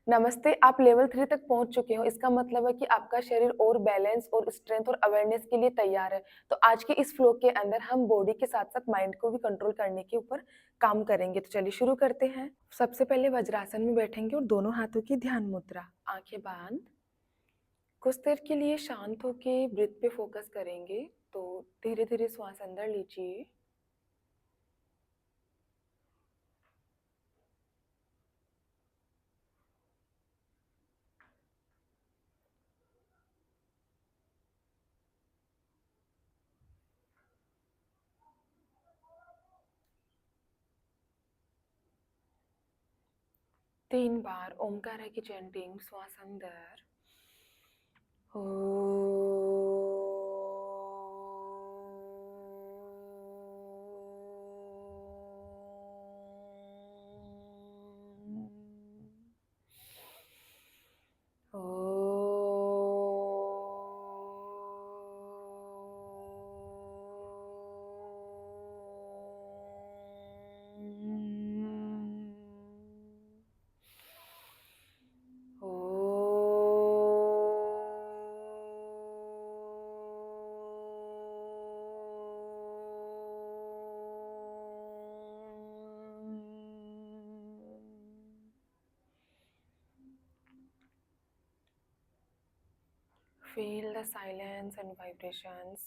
नमस्ते, आप लेवल 3 तक पहुँच चुके हो, इसका मतलब है कि आपका शरीर और बैलेंस और स्ट्रेंथ और अवेयरनेस के लिए तैयार है। तो आज के इस फ्लो के अंदर हम बॉडी के साथ-साथ माइंड को भी कंट्रोल करने के ऊपर काम करेंगे। तो चलिए शुरू करते हैं। सबसे पहले वज्रासन में बैठेंगे और दोनों हाथों की ध्यान मुद्रा, आँखें बंद। कुछ देर के लिए शांत होके ब्रीथ पे फोकस करेंगे। तो धीरे-धीरे श्वास अंदर लीजिए। तीन बार ओमकार की चैंटिंग श्वास अंदर। Feel the silence and vibrations.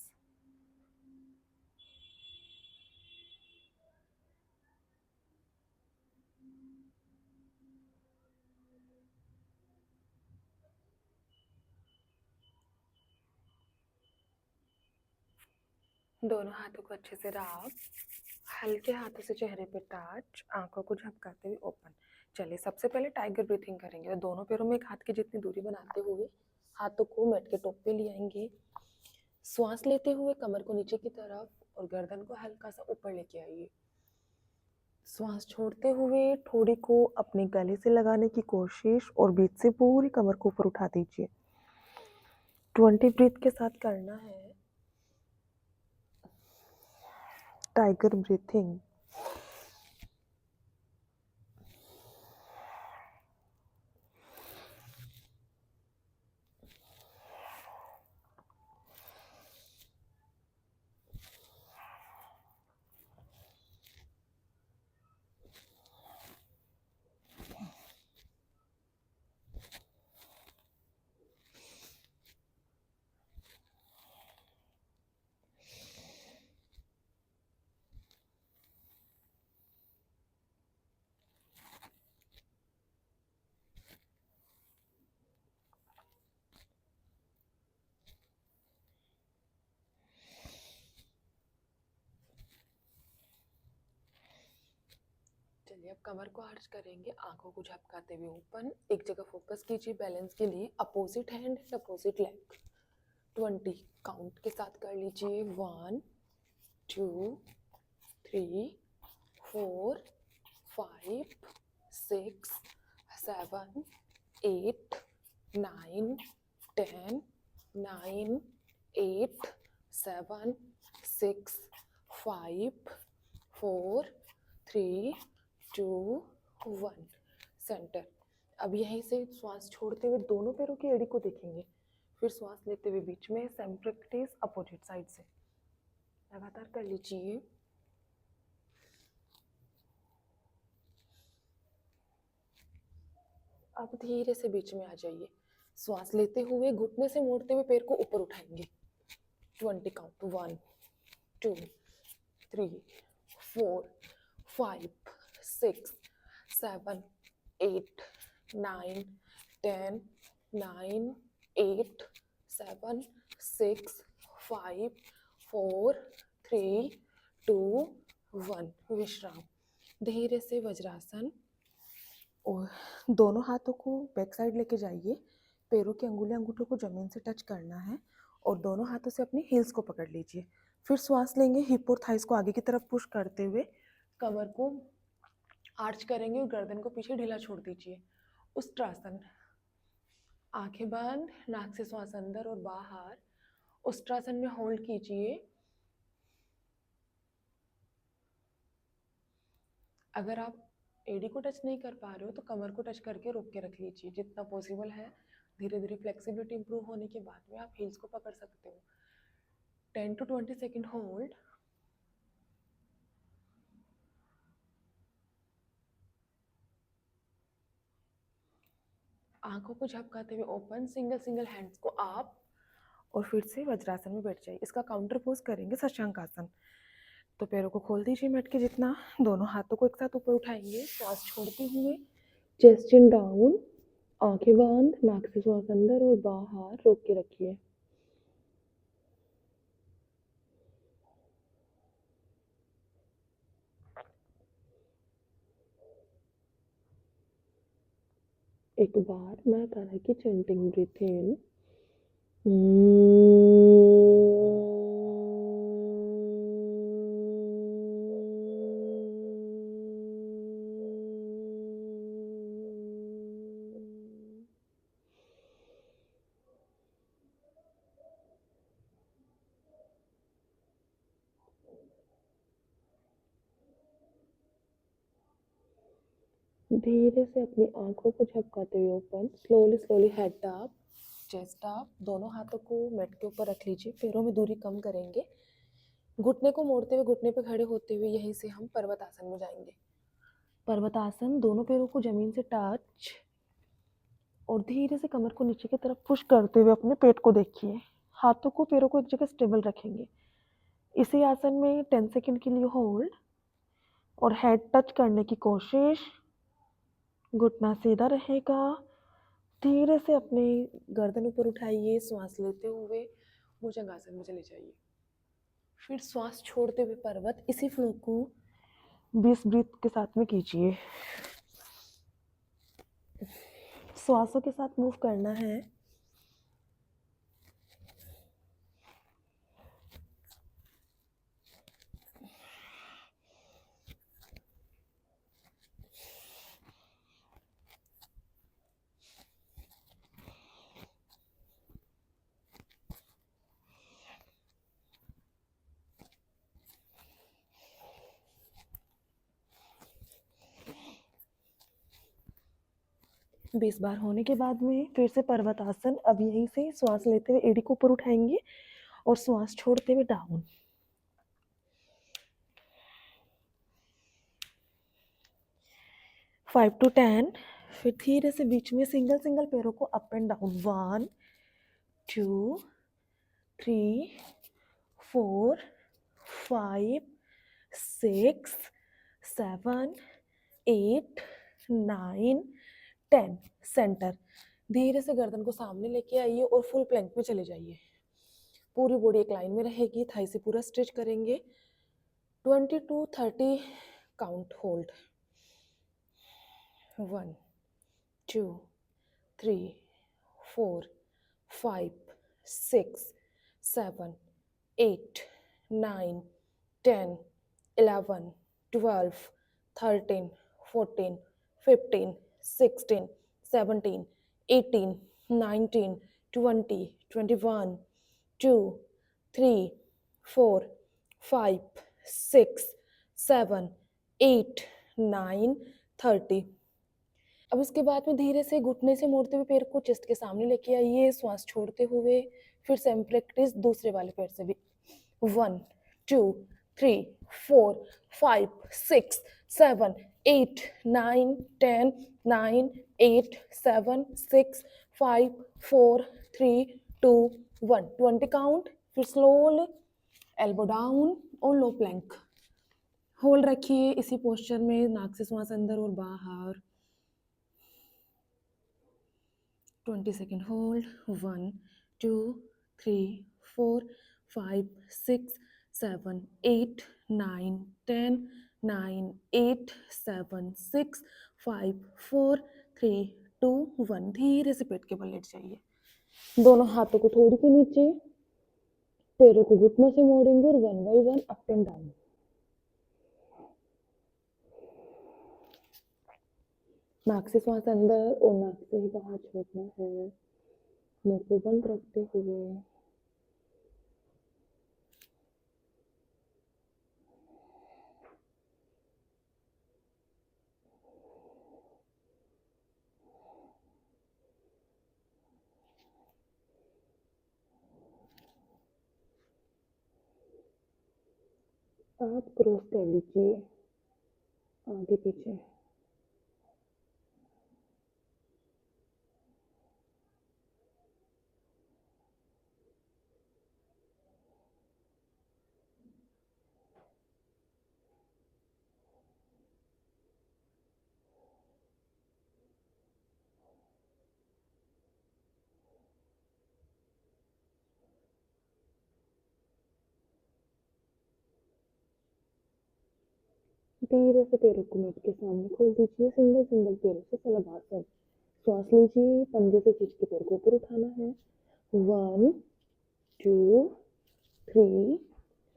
दोनों हाथों को अच्छे से रब, हल्के हाथों से चेहरे पे टच, आंखों को झपकाते हुए ओपन। चलिए सबसे पहले टाइगर ब्रीथिंग करेंगे और दोनों पैरों में एक हाथ की जितनी दूरी बनाते हुए हाथों को मैट के टॉप पे ले आएंगे। श्वास लेते हुए कमर को नीचे की तरफ और गर्दन को हल्का सा ऊपर लेके आइए। श्वास छोड़ते हुए ठोड़ी को अपने गले से लगाने की कोशिश और बीच से पूरी कमर को ऊपर उठा दीजिए। 20 ब्रीथ के साथ करना है टाइगर ब्रीथिंग। चलिए अब कमर को आर्च करेंगे, आंखों को झपकाते हुए ओपन। एक जगह फोकस कीजिए बैलेंस के लिए। Opposite hand and opposite leg. 20 count के साथ कर लीजिए। 1 2 3 4 5 6 7 8 9 10 9 8 7 6 5 4 3 2 1। सेंटर। अब यहीं से श्वास छोड़ते हुए दोनों पैरों की एड़ी को देखेंगे, फिर श्वास लेते हुए बीच में। सेम प्रैक्टिस अपोजिट साइड से लगातार कर लीजिए। अब धीरे से बीच में आ जाइए। श्वास लेते हुए घुटने से मोड़ते हुए पैर को ऊपर उठाएंगे। 20 काउंट। 1 2 3 4 5 6 7 8 9 10 9 8 7 6 5 4 3 2 1। विश्राम। धीरे से वज्रासन और दोनों हाथों को बैक साइड लेके जाइए। पैरों की अंगुलियां अंगूठों को जमीन से टच करना है और दोनों हाथों से अपनी हील्स को पकड़ लीजिए। फिर श्वास लेंगे, हिप और थाइस को आगे की तरफ पुश करते हुए कमर को आर्च करेंगे और गर्दन को पीछे ढीला छोड़ दीजिए। उष्ट्रासन। आंखें बंद, नाक से श्वास अंदर और बाहर। उष्ट्रासन में होल्ड कीजिए। अगर आप एडी को टच नहीं कर पा रहे हो तो कमर को टच करके रोक के रख लीजिए जितना पॉसिबल है। धीरे धीरे फ्लेक्सिबिलिटी इंप्रूव होने के बाद में आप हील्स को पकड़ सकते हो। 10 to 20 सेकेंड होल्ड। आंखों को झपकाते हुए ओपन, सिंगल सिंगल हैंड्स को आप, और फिर से वज्रासन में बैठ जाइए। इसका काउंटर पोज करेंगे शशांक आसन। तो पैरों को खोल दीजिए मैट के जितना, दोनों हाथों को एक साथ ऊपर उठाएंगे, सांस छोड़ते हुए चेस्ट इन डाउन, आंखें बंद, नाक से श्वास अंदर और बाहर, रोक के रखिए। एक बार मैं तरह की चैंटिंग ब्रीथ इन, धीरे से अपनी आंखों को झपकाते हुए open, slowly slowly head up, chest up. दोनों हाथों को मैट के ऊपर रख लीजिए, पैरों में दूरी कम करेंगे। घुटने को मोड़ते हुए घुटने पे खड़े होते हुए यहीं से हम पर्वतासन में जाएंगे। पर्वतासन, दोनों पैरों को जमीन से टच, और धीरे से कमर को नीचे की तरफ पुश करते हुए अपने पेट को देखिए। हाथों को, पैरों को एक जगह स्टेबल रखेंगे। इसी आसन में 10 सेकेंड के लिए होल्ड और हेड टच करने की कोशिश। घुटना सीधा रहेगा। धीरे से अपनी गर्दन ऊपर उठाइए, श्वास लेते हुए भुजंगासन में चले जाइए। फिर श्वास छोड़ते हुए पर्वत। इसी फ्लो को 20 ब्रीथ के साथ में कीजिए। श्वासों के साथ मूव करना है। बीस बार होने के बाद में फिर से पर्वतासन। अब यहीं से श्वास लेते हुए एड़ी को ऊपर उठाएंगे और श्वास छोड़ते हुए डाउन। 5 to 10। फिर धीरे से बीच में सिंगल सिंगल पैरों को अप एंड डाउन। 1 2 3 4 5 6 7 8 9 10। सेंटर। धीरे से गर्दन को सामने लेके आइए और फुल प्लैंक में चले जाइए। पूरी बॉडी एक लाइन में रहेगी, थाई से पूरा स्ट्रेच करेंगे। 20 to 30 काउंट होल्ड। 1 2 3 4 5 6 7 8 9 10 11 12 13 14 15 16 17 18 19 20 21 2 3 4 5 6 7 8 9 30। अब उसके बाद में धीरे से घुटने से मोड़ते हुए पैर को चेस्ट के सामने लेके आइए, श्वास छोड़ते हुए। फिर सेम प्रैक्टिस दूसरे वाले पैर से भी। 1 2 3 4 5 6 7 8 9 10 9 8 7 6 5 4 3 2 1। 20 काउंट। फिर स्लोली एल्बो डाउन और लो प्लैंक। होल्ड रखिए इसी पोस्चर में, नाक से श्वास अंदर और बाहर। 20 सेकेंड होल्ड। 1 2 3 4 5 6 7 8 9 10 9 8 7 6 5 4 3 2 1। धीरे से पेट के बल लेट जाइए। दोनों हाथों को थोड़ी के नीचे, पैरों को घुटनों से मोड़ेंगे और 1 by 1 अप एंड डाउन। नाक से श्वास अंदर और नाक से ही बाहर छोड़ना है, मुंह को बंद रखते हुए। आप क्रॉस कर लीजिए आगे पीछे। धीरे से पैरों को मेट के सामने खोल दीजिए, सिंगल सिंगल पैरों से सलभासन। श्वास लीजिए, पंजे से खींच के पैर को ऊपर उठाना है। 1 2 3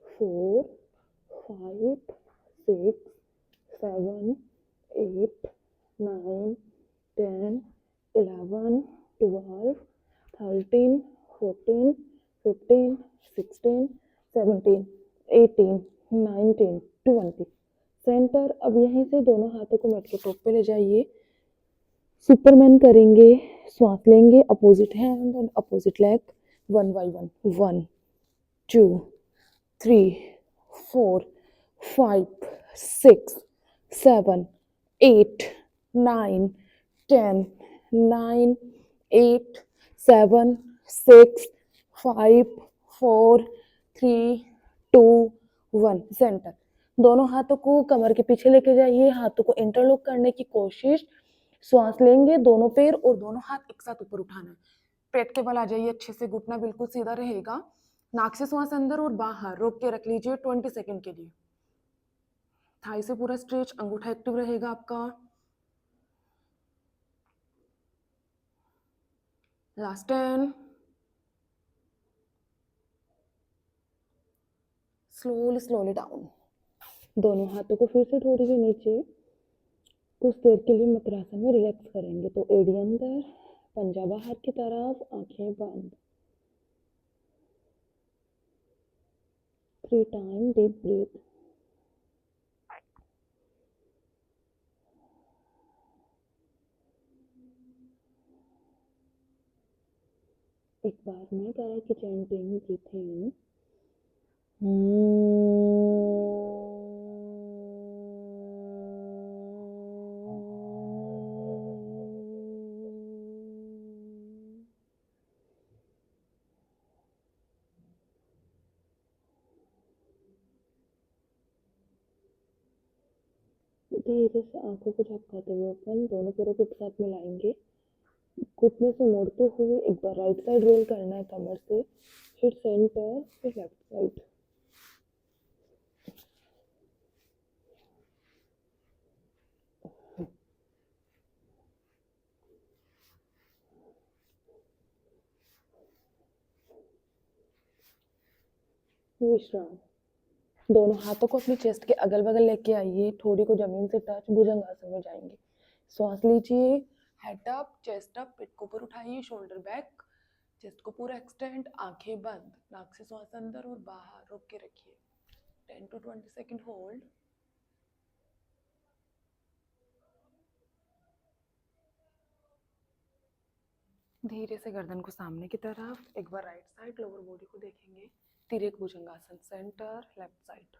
4 5 6 7 8 9 10 11 12 13 14 15 16 17 18 19 20। सेंटर। अब यहीं से दोनों हाथों को मैट के टॉप पे ले जाइए, सुपरमैन करेंगे। श्वास लेंगे, opposite hand and opposite leg, 1 by 1। 1 2 3 4 5 6 7 8 9 10 9 8 7 6 5 4 3 2 1। Centre. दोनों हाथों को कमर के पीछे लेके जाइए, हाथों को इंटरलॉक करने की कोशिश। श्वास लेंगे, दोनों पैर और दोनों हाथ एक साथ ऊपर उठाना है। पेट के बल आ जाइए अच्छे से, घुटना बिल्कुल सीधा रहेगा। नाक से श्वास अंदर और बाहर रोक के रख लीजिए 20 सेकंड के लिए। थाई से पूरा स्ट्रेच, अंगूठा एक्टिव रहेगा आपका। लास्ट 10। Slowly slowly down. दोनों हाथों को फिर से थोड़ी सी नीचे, कुछ देर के लिए मकरासन में रिलैक्स करेंगे। तो एड़ी अंदर, पंजा बाहर की तरफ, आंखें बंद। 3 टाइम डीप ब्रीथ। एक बार मैं करा कि चैंटिंग ब्रीथ इन। धीरे से आंखों को झपकाते हुए अपन दोनों पैरों को एक साथ मिलाएंगे। घुटने से मोड़ते हुए एक बार राइट साइड रोल करना है कमर से, फिर सेंटर, फिर लेफ्ट साइड। विश्राम। दोनों हाथों को अपनी चेस्ट के अगल बगल लेके आइए, ठोड़ी को जमीन से टच, भुजंगासन में जाएंगे। श्वास लीजिए, हेड अप, चेस्ट अप, पेट को ऊपर उठाइए, शोल्डर बैक, चेस्ट को पूरा एक्सटेंड, आंखें बंद। नाक से श्वास अंदर और बाहर रोक के रखिए। 10 to 20 सेकंड होल्ड। धीरे से गर्दन को सामने की तरफ, एक बार राइट साइड लोअर बॉडी को देखेंगे। तिर्यक भुजंगासन, सेंटर, लेफ्ट साइड।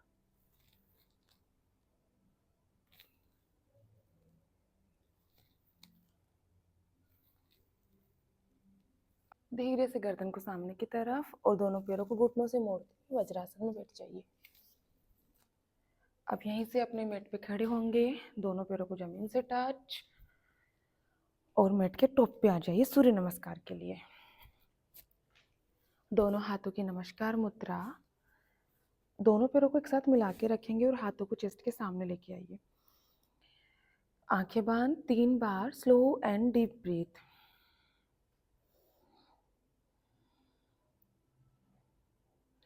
धीरे से गर्दन को सामने की तरफ और दोनों पैरों को घुटनों से मोड़ते हुए वज्रासन में बैठ जाइए। अब यहीं से अपने मैट पे खड़े होंगे, दोनों पैरों को जमीन से टच और मैट के टॉप पे आ जाइए सूर्य नमस्कार के लिए। दोनों हाथों की नमस्कार मुद्रा, दोनों पैरों को एक साथ मिला के रखेंगे और हाथों को चेस्ट के सामने लेके आइए। आंखें बंद, 3 बार स्लो एंड डीप ब्रीथ।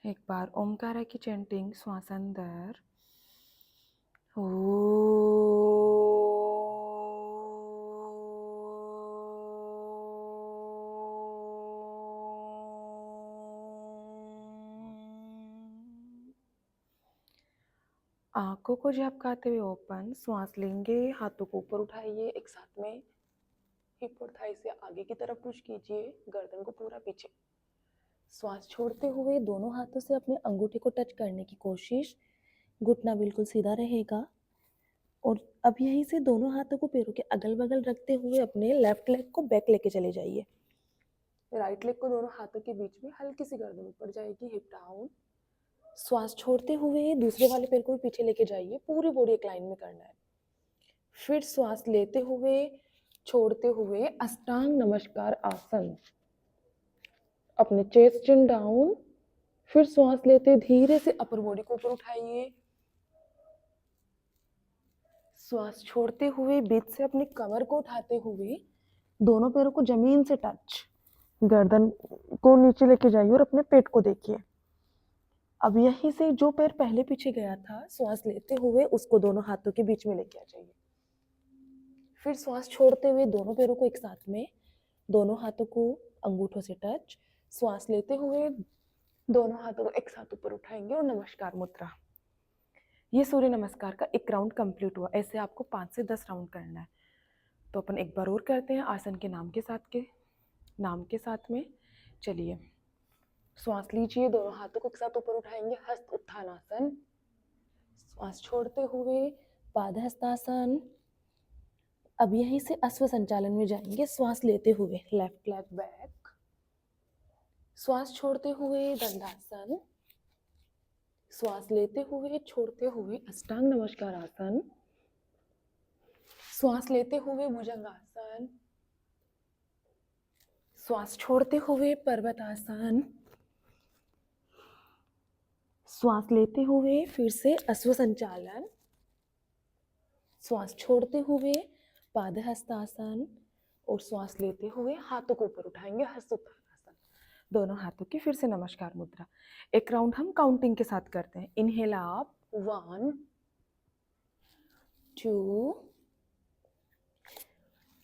एक बार ओमकारा की चैंटिंग, श्वास अंदर, ओ। आंखों को झपकाते हुए ओपन, श्वास लेंगे, हाथों को ऊपर उठाइए, एक साथ में हिप और थाई से आगे की तरफ पुश कीजिए, गर्दन को पूरा पीछे। श्वास छोड़ते हुए दोनों हाथों से अपने अंगूठे को टच करने की कोशिश। घुटना बिल्कुल सीधा रहेगा और अब यहीं से दोनों हाथों को पैरों के अगल बगल रखते हुए अपने लेफ्ट लेग को बैक लेके चले जाइए। राइट लेग को दोनों हाथों के बीच में हल्की सी गर्दन ऊपर जाएगी, हिप डाउन। श्वास छोड़ते हुए दूसरे वाले पैर को भी पीछे लेके जाइए, पूरी बॉडी एक लाइन में करना है। फिर श्वास लेते हुए छोड़ते हुए अष्टांग नमस्कार आसन, अपने चेस्ट चिन डाउन। फिर श्वास लेते धीरे से अपर बॉडी को ऊपर उठाइए। श्वास छोड़ते हुए बीच से अपनी कमर को उठाते हुए दोनों पैरों को जमीन से टच, गर्दन को नीचे लेके जाइए और अपने पेट को देखिए। अब यहीं से जो पैर पहले पीछे गया था, श्वास लेते हुए उसको दोनों हाथों के बीच में लेके आ जाइए। फिर श्वास छोड़ते हुए दोनों पैरों को एक साथ में, दोनों हाथों को अंगूठों से टच। श्वास लेते हुए दोनों हाथों को एक साथ ऊपर उठाएंगे और नमस्कार मुद्रा। ये सूर्य नमस्कार का एक राउंड कंप्लीट हुआ। ऐसे आपको 5 से 10 राउंड करना है। तो अपन एक बार और करते हैं आसन के नाम के साथ में। चलिए, श्वास लीजिए, दोनों हाथों को एक साथ ऊपर उठाएंगे, हस्त उत्थानासन। श्वास छोड़ते हुए पादहस्तासन। अब यहीं से अश्व संचालन में जाएंगे। श्वास लेते हुए लेफ्ट लेग बैक, श्वास छोड़ते हुए दंडासन, श्वास लेते हुए छोड़ते हुए अष्टांग नमस्कार आसन, श्वास लेते हुए भुजंगासन, श्वास छोड़ते हुए पर्वतासन, श्वास लेते हुए फिर से अश्व संचालन, श्वास छोड़ते हुए पादहस्तासन और श्वास लेते हुए हाथों को ऊपर उठाएंगे, हस्त उत्थानासन। दोनों हाथों की फिर से नमस्कार मुद्रा। एक राउंड हम काउंटिंग के साथ करते हैं। इनहेल आप 1 2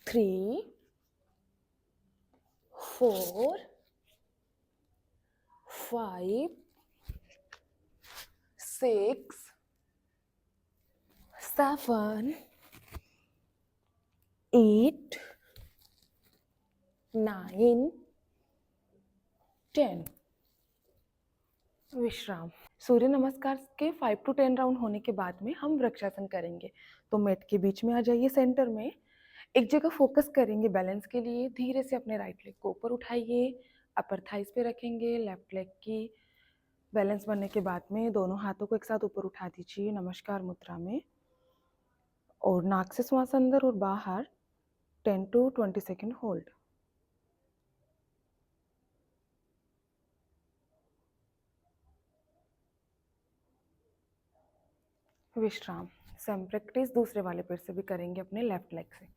3 4 5 6 7 8 9 10। विश्राम। सूर्य नमस्कार के 5 to 10 राउंड होने के बाद में हम वृक्षासन करेंगे। तो मैट के बीच में आ जाइए, सेंटर में एक जगह फोकस करेंगे बैलेंस के लिए। धीरे से अपने राइट लेग को ऊपर उठाइए, अपर थाइस पे रखेंगे। लेफ्ट लेग की बैलेंस बनने के बाद में दोनों हाथों को एक साथ ऊपर उठा दीजिए नमस्कार मुद्रा में, और नाक से श्वास अंदर और बाहर 10 to 20 सेकेंड होल्ड। विश्राम। सेम प्रैक्टिस दूसरे वाले पैर से भी करेंगे, अपने लेफ्ट लेग से।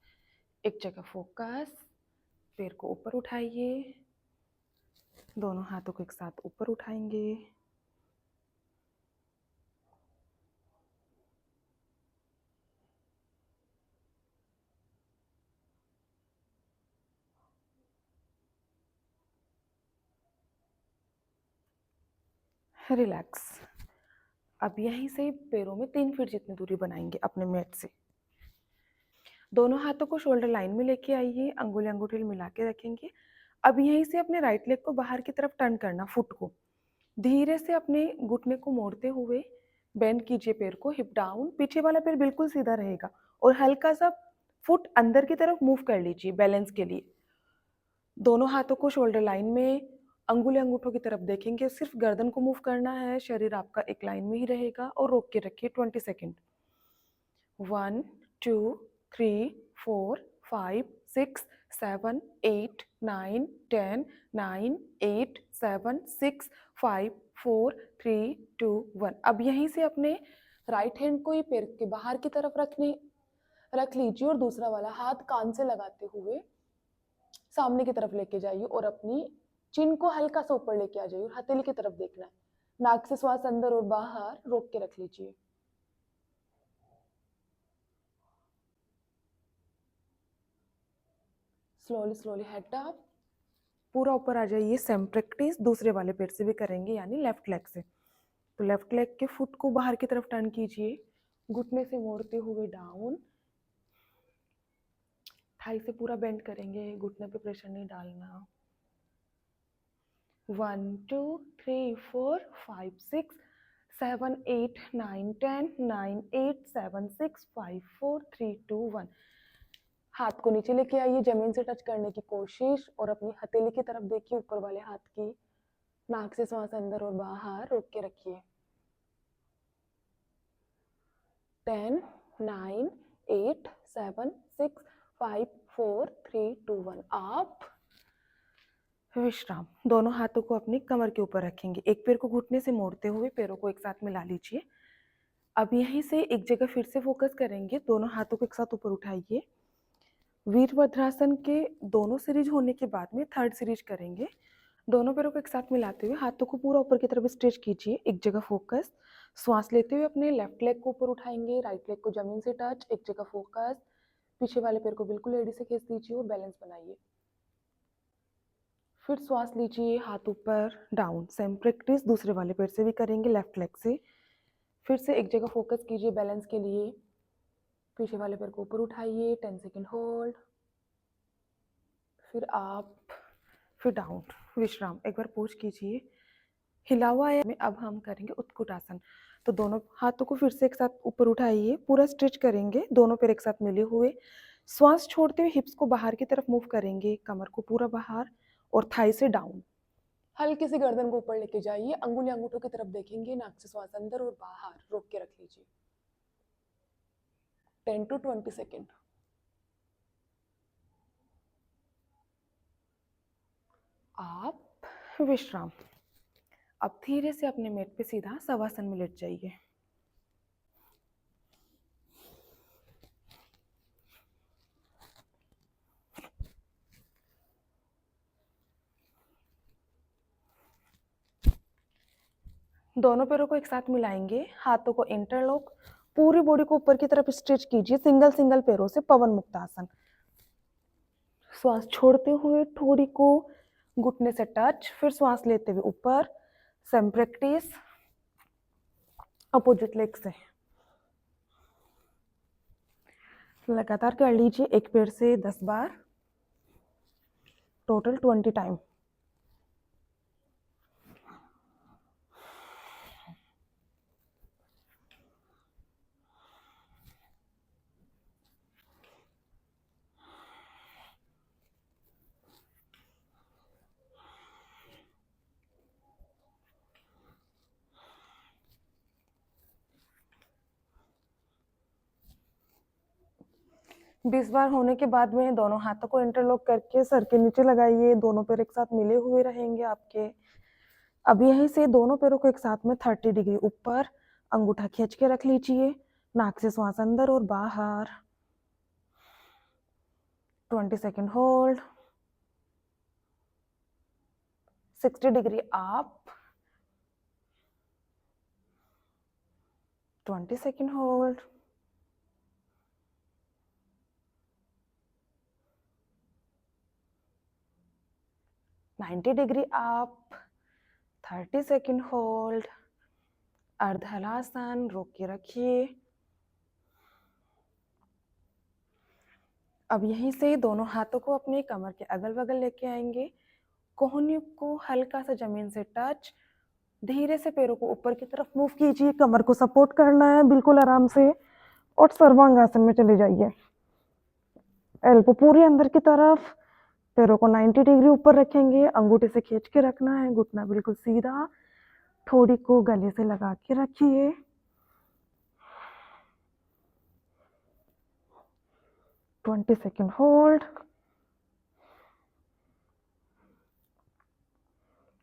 एक जगह फोकस, पैर को ऊपर उठाइए, दोनों हाथों को एक साथ ऊपर उठाएंगे। रिलैक्स। अब यहीं से पैरों में 3 फीट जितनी दूरी बनाएंगे अपने मैट से। दोनों हाथों को शोल्डर लाइन में लेके आइए, अंगुली अंगूठे मिला के रखेंगे। अब यहीं से अपने राइट लेग को बाहर की तरफ टर्न करना, फुट को धीरे से अपने घुटने को मोड़ते हुए बेंड कीजिए पैर को, हिप डाउन। पीछे वाला पैर बिल्कुल सीधा रहेगा और हल्का सा फुट अंदर की तरफ मूव कर लीजिए बैलेंस के लिए। दोनों हाथों को शोल्डर लाइन में, अंगुली अंगूठों की तरफ देखेंगे, सिर्फ गर्दन को मूव करना है, शरीर आपका एक लाइन में ही रहेगा। और रोक के रखिए 20 सेकेंड। 1 2 3 4 5 6 7 8 9 10 9 8 7 6 5 4 3 2 1। अब यहीं से अपने राइट हैंड को ही पैर के बाहर की तरफ रख लीजिए और दूसरा वाला हाथ कान से लगाते हुए सामने की तरफ लेके जाइए और अपनी चिन को हल्का सा ऊपर लेके आ जाइए और हथेली की तरफ देखना है। नाक से श्वास अंदर और बाहर रोक के रख लीजिए। स्लोली स्लोली हेड अप, पूरा ऊपर आ जाइए। सेम प्रैक्टिस दूसरे वाले पैर से भी करेंगे, यानी लेफ्ट लेग से। तो लेफ्ट लेग के फुट को बाहर की तरफ टर्न कीजिए, घुटने से मोड़ते हुए डाउन। थाई से पूरा बेंड करेंगे, घुटने पे प्रेशर नहीं डालना। 1 2 3 4 5 6 7 8 9 10 9 8 7 6 5 4 3 2 1। हाथ को नीचे लेके आइए, जमीन से टच करने की कोशिश और अपनी हथेली की तरफ देखिए, ऊपर वाले हाथ की। नाक से सांस अंदर और बाहर, रोक के रखिए। 10 9 8 7 6 5 4 3 2 1। आप विश्राम। दोनों हाथों को अपनी कमर के ऊपर रखेंगे, एक पैर को घुटने से मोड़ते हुए पैरों को एक साथ मिला लीजिए। अब यहीं से एक जगह फिर से फोकस करेंगे, दोनों हाथों को एक साथ ऊपर उठाइए। वीरभद्रासन के दोनों सीरीज होने के बाद में थर्ड सीरीज करेंगे। दोनों पैरों को एक साथ मिलाते हुए हाथों को पूरा ऊपर की तरफ स्ट्रेच कीजिए, एक जगह फोकस। श्वास लेते हुए अपने लेफ्ट लेग को ऊपर उठाएंगे, राइट लेग को जमीन से टच, एक जगह फोकस। पीछे वाले पैर को बिल्कुल एड़ी से खींच दीजिए और बैलेंस बनाइए। फिर श्वास लीजिए, हाथ ऊपर, डाउन। सेम प्रैक्टिस दूसरे वाले पैर से भी करेंगे, लेफ्ट लेग से। फिर से एक जगह फोकस कीजिए बैलेंस के लिए। पीछे वाले पैर को ऊपर उठाइए, 10 सेकेंड होल्ड। फिर आप, फिर डाउन, विश्राम। एक बार पोज कीजिए, हिला हुआ है। अब हम करेंगे उत्कुट आसन। तो दोनों हाथों को फिर से एक साथ ऊपर उठाइए, पूरा स्ट्रेच करेंगे, दोनों पैर एक साथ मिले हुए। श्वास छोड़ते हुए हिप्स को बाहर की तरफ मूव करेंगे, कमर को पूरा बाहर और थाई से डाउन। हल्की सी गर्दन को ऊपर लेके जाइए, अंगुली अंगूठों की तरफ देखेंगे, नाक से श्वास अंदर और बाहर, रोक के रख लीजिए। 10 to 20 सेकेंड। आप विश्राम। अब धीरे से अपने मेट पे सीधा शवासन में लेट जाइए। दोनों पैरों को एक साथ मिलाएंगे, हाथों को इंटरलॉक, पूरी बॉडी को ऊपर की तरफ स्ट्रेच कीजिए, सिंगल सिंगल पैरों से पवन मुक्त आसन। श्वास छोड़ते हुए ठोड़ी को घुटने से टच, फिर श्वास लेते हुए ऊपर। सेम प्रैक्टिस अपोजिट लेग से लगातार कर लीजिए, एक पैर से 10 बार, टोटल 20 टाइम। बीस बार होने के बाद में दोनों हाथों को इंटरलॉक करके सर के नीचे लगाइए, दोनों पैर एक साथ मिले हुए रहेंगे आपके। अब यहीं से दोनों पैरों को एक साथ में 30 डिग्री ऊपर, अंगूठा खींच के रख लीजिए, नाक से श्वास अंदर और बाहर। 20 second hold. 60 degree up, 20 second hold. 90 degree up, 30 second hold. अर्ध हलासन, रोक के रखिए। अब यहीं से दोनों हाथों को अपने कमर के अगल बगल लेके आएंगे, कोहनी को हल्का सा जमीन से टच, धीरे से पैरों को ऊपर की तरफ मूव कीजिए, कमर को सपोर्ट करना है बिल्कुल आराम से, और सर्वांगासन में चले जाइए। एल्बो पूरी अंदर की तरफ, पैरों को 90 डिग्री ऊपर रखेंगे, अंगूठे से खींच के रखना है, घुटना बिल्कुल सीधा, ठोड़ी को गले से लगा के रखिए। 20 सेकेंड होल्ड।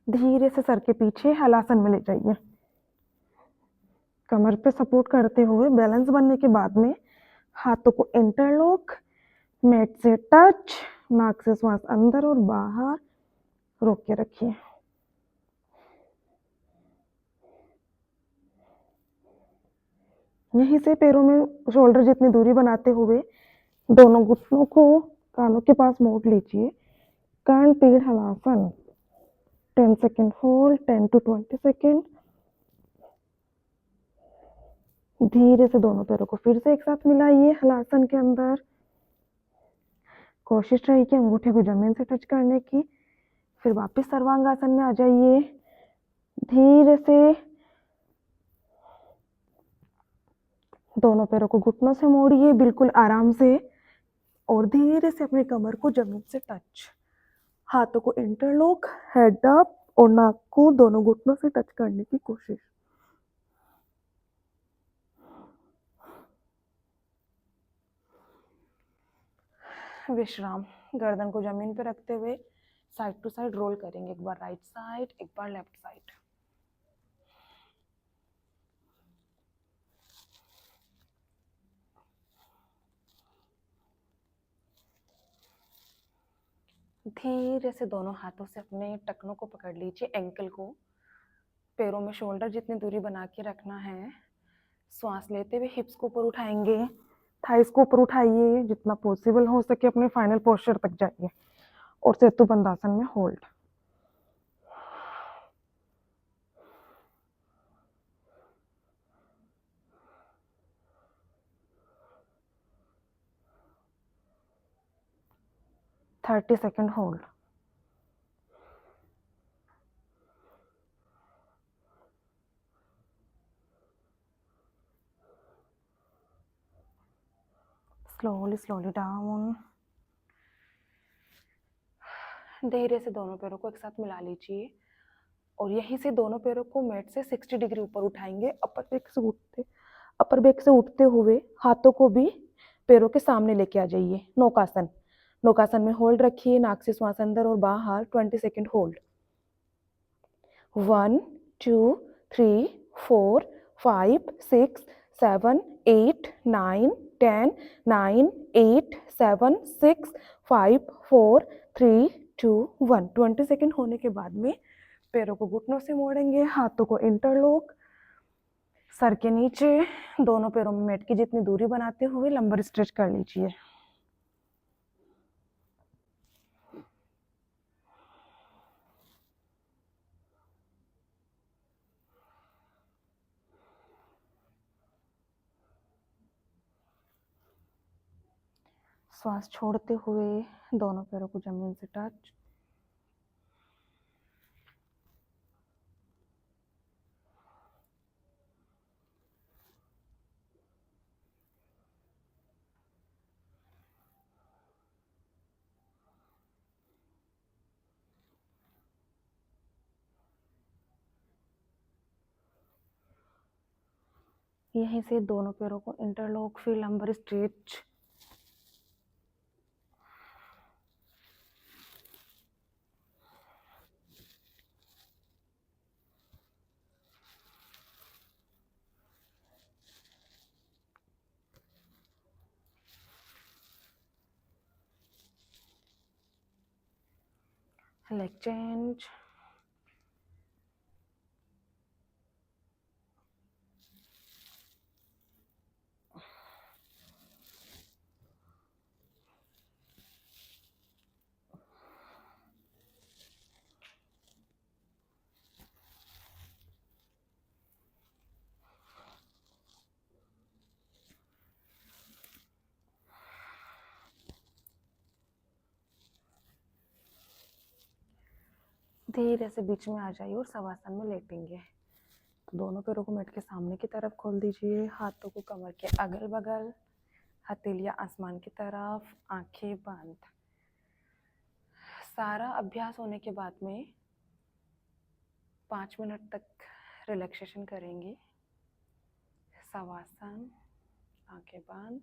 धीरे से सर के पीछे हलासन में ले जाइए, कमर पे सपोर्ट करते हुए। बैलेंस बनने के बाद में हाथों को इंटरलॉक, मैट से टच, नाक से श्वास अंदर और बाहर, रोक के रखिए। यहीं से पैरों में शोल्डर जितनी दूरी बनाते हुए दोनों घुटनों को कानों के पास मोड़ लीजिए, कर्ण पीढ़ हलासन। 10 सेकेंड होल्ड, 10 to 20 सेकेंड। धीरे से दोनों पैरों को फिर से एक साथ मिलाइए हलासन के अंदर, कोशिश रही कि अंगूठे को जमीन से टच करने की। फिर वापस सर्वांगासन में आ जाइए, धीरे से दोनों पैरों को घुटनों से मोड़िए बिल्कुल आराम से और धीरे से अपनी कमर को जमीन से टच। हाथों को इंटरलॉक, हेड अप और नाक को दोनों घुटनों से टच करने की कोशिश। विश्राम। गर्दन को जमीन पर रखते हुए साइड टू साइड रोल करेंगे, एक बार राइट साइड, एक बार लेफ्ट साइड। धीरे से दोनों हाथों से अपने टखनों को पकड़ लीजिए, एंकल को, पैरों में शोल्डर जितनी दूरी बना के रखना है। श्वास लेते हुए हिप्स को ऊपर उठाएंगे, थाइस को ऊपर उठाइए, जितना पॉसिबल हो सके अपने फाइनल पोस्चर तक जाइए और सेतु बंदासन में hold. Thirty second hold. Slowly slowly down. धीरे से दोनों पैरों को एक साथ मिला लीजिए और यहीं से दोनों पैरों को मैट से 60 डिग्री ऊपर उठाएंगे। अपर बैक से उठते हुए हाथों को भी पैरों के सामने लेके आ जाइए, नौकासन। नौकासन में होल्ड रखिए, नाक से श्वास अंदर और बाहर, 20 सेकेंड होल्ड। 1 2 3 4 5 6 7 8 9 10 9 8 7 6 5 4 3 2 1। 20 सेकेंड होने के बाद में पैरों को घुटनों से मोड़ेंगे, हाथों को इंटरलॉक, सर के नीचे, दोनों पैरों में मैट की जितनी दूरी बनाते हुए लंबर स्ट्रेच कर लीजिए। श्वास छोड़ते हुए दोनों पैरों को जमीन से टच। यहीं से दोनों पैरों को इंटरलॉक, फिर लंबर स्ट्रेच। Leg change. धीरे से बीच में आ जाइए और शवासन में लेटेंगे। तो दोनों पैरों को मैट के सामने की तरफ खोल दीजिए, हाथों को कमर के अगल बगल, हथेलियां आसमान की तरफ, आंखें बंद। सारा अभ्यास होने के बाद में 5 मिनट तक रिलैक्सेशन करेंगे। शवासन, आंखें बंद,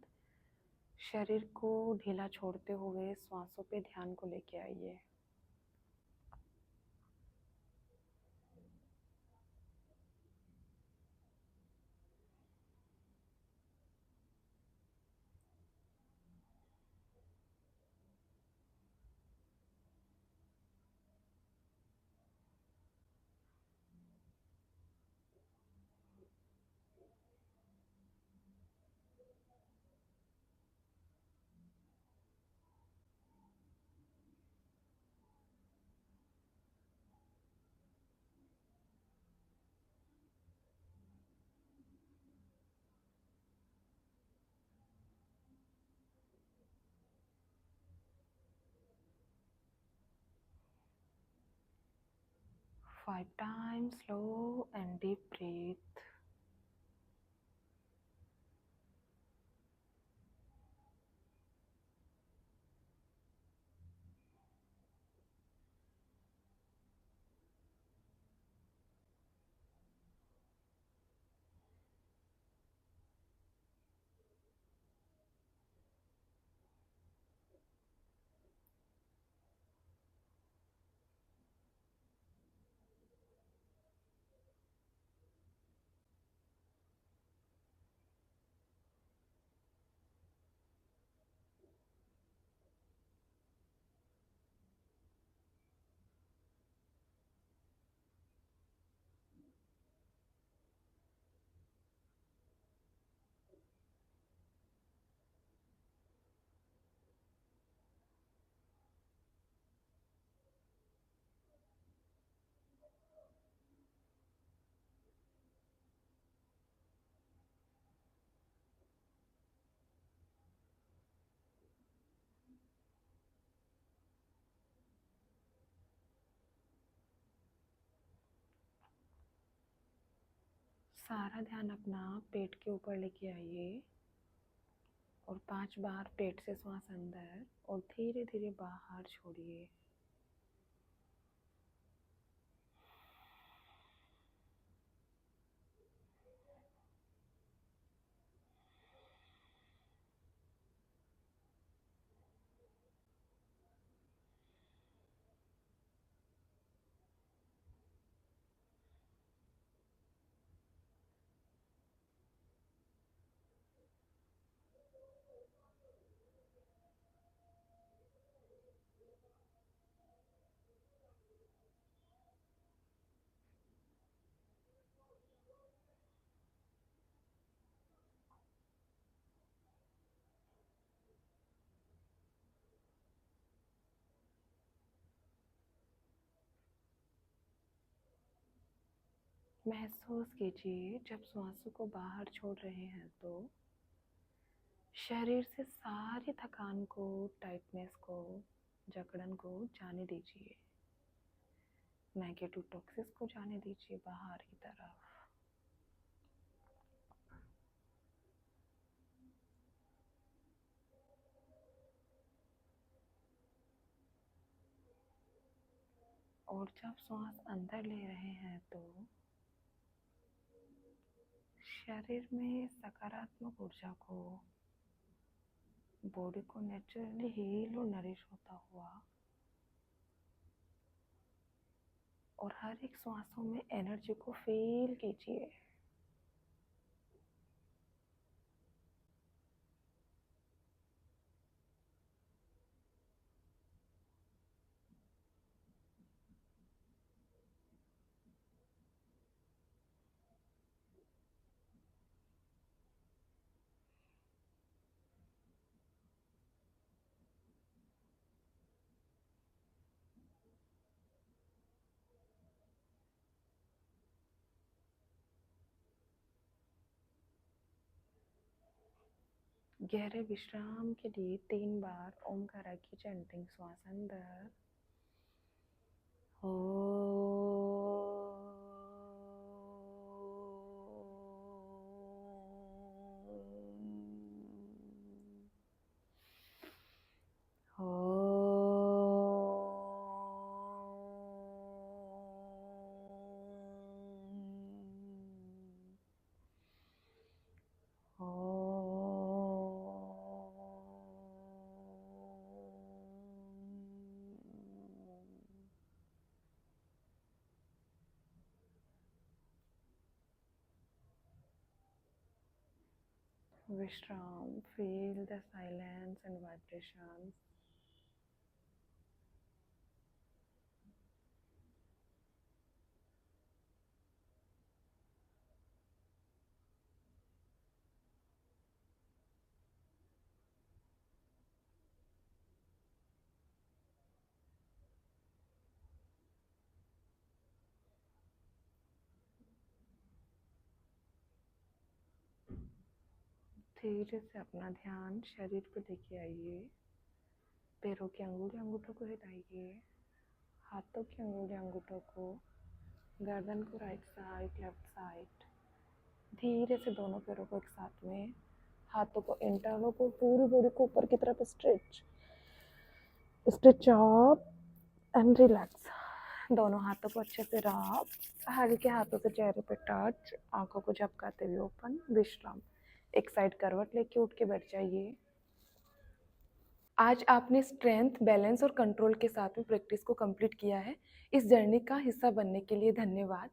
शरीर को ढीला छोड़ते हुए श्वासों पे ध्यान को लेके आइए। Five times slow and deep breath. सारा ध्यान अपना पेट के ऊपर लेके आइए और 5 बार पेट से श्वास अंदर और धीरे धीरे बाहर छोड़िए। महसूस कीजिए जब श्वासों को बाहर छोड़ रहे हैं तो शरीर से सारी थकान को, टाइटनेस को, जकड़न को जाने दीजिए। नेगेटिव टॉक्सिस को जाने दीजिए बाहर की तरफ। और जब श्वास अंदर ले रहे हैं तो शरीर में सकारात्मक ऊर्जा को, बॉडी को नेचुरली हील और नरिश होता हुआ और हर एक श्वासों में एनर्जी को फील कीजिए। गहरे विश्राम के लिए 3 बार ओमकारा की चैंटिंग श्वास अंदर Vishram, feel the silence and vibrations. धीरे से अपना ध्यान शरीर पे लेके आइए। पैरों के अंगूठे अंगूठों को हिलाइए, हाथों के अंगूठे अंगूठों को, गर्दन को राइट साइड लेफ्ट साइड। धीरे से दोनों पैरों को एक साथ में, हाथों को, इंटरनों को, पूरी बॉडी को ऊपर की तरफ स्ट्रेच अप एंड रिलैक्स। दोनों हाथों को अच्छे से रब, हल्के हाथों से चेहरे पे टच, आंखों को झपकाते हुए ओपन। विश्राम। एक साइड करवट लेके उठ के बैठ जाइए। आज आपने स्ट्रेंथ, बैलेंस और कंट्रोल के साथ में प्रैक्टिस को कंप्लीट किया है। इस जर्नी का हिस्सा बनने के लिए धन्यवाद।